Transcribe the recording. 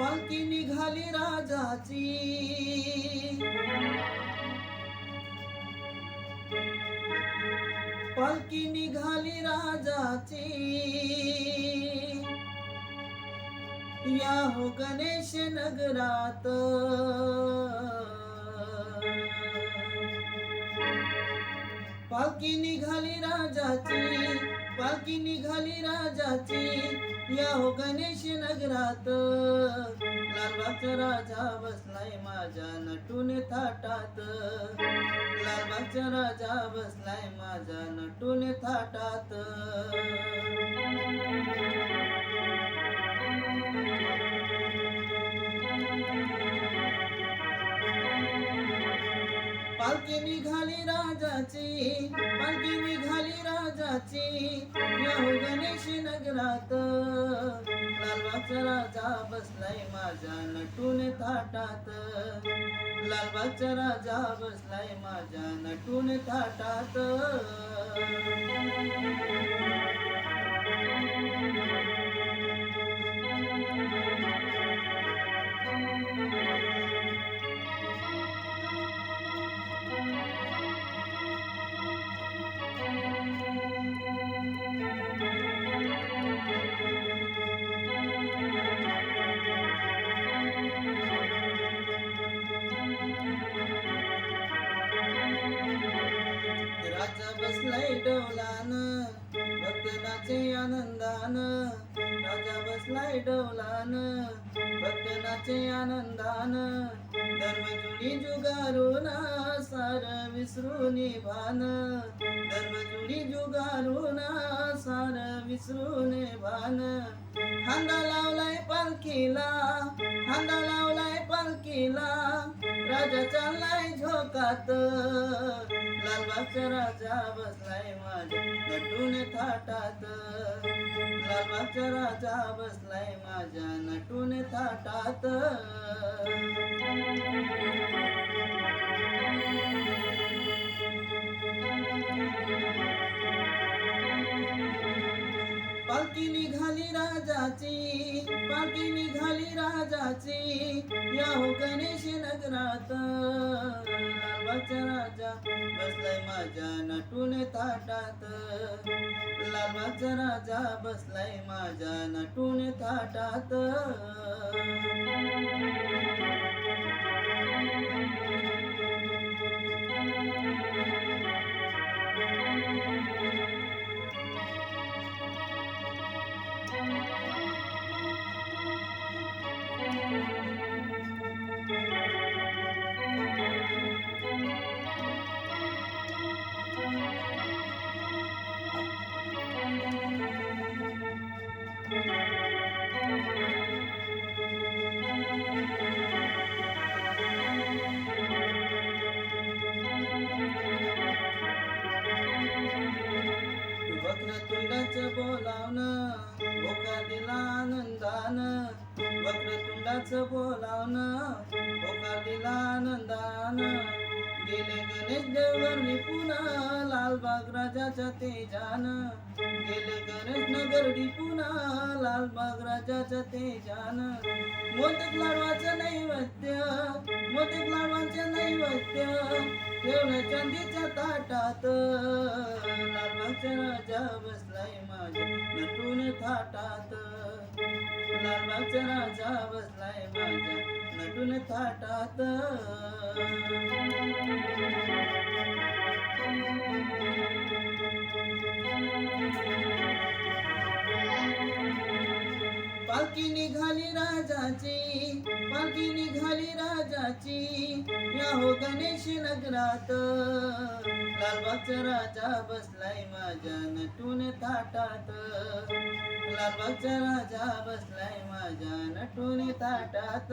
पालखी निघाली राजाची, पालखी निघाली राजाची, या हो गणेश नगरात, पालखी निघाली राजाची, पालखी निघाली राजाची, या हो गणेश नगरात. लालबागचा राजा बसलाय माझ्या नटून थाटात, लालबागचा राजा बसलाय माझ्या नटून थाटात. पालखी निघाली राजाची, पालखी निघाली राजाची, या हो गणेश नगरात. लालबागचा राजा बसलाय माझ्या नटून थाटात, लालबागचा राजा बसलाय माझ्या नटून थाटात. राजा बसलाय डौलान, भक्त नाचे आनंदान, राजा बसलाय डौलान, भक्त नाचे आनंदान. धर्मजुडी जुगारून सार विसरून भान, धर्मजुडी जुगारून सार विसरून भान. खांदा लावलाय पालखीला, खांदा लावलाय पालखीला, राजा चाललाय झोकात. लालबागचा राजा बसलाय माझ्या नटून थाटात, लालबागचा राजा बसलाय माझ्या नटून थाटात. पालखी निघाली राजाची, पालखी निघाली राजाची, या हो गणेश नगरात. लालबागचा राजा बसलाय माझ्या नटून थाटात, लालबागचा राजा बसलाय माझ्या नटून थाटात. वक्रतुंडाचं बोलावणं होकार दिला आनंदान, वक्रतुंडाचं बोलावणं होकार दिला आनंदान. गेले गणेश देवघर निपुण लालबाग राजाच्या तेजान, गेले गणेश नगर निपुण लालबाग राजाच्या तेजान. मोदक लाडवाचं नैवेद्य, मोदक लाडवाचं नैवेद्य, ठेवलं चांदीच्या ताटात. लालबागचा राजा बसलाय माझ्या नटून थाटात, लालबागचा राजा बसलाय माझ्या नटून थाटात. पालखी निघाली राजाची, पालखी निघाली राजाची, या हो गणेश नगरात. लालबागचा राजा बसलाय माझ्या नटून थाटात, लालबागचा राजा बसलाय माझ्या नटून थाटात.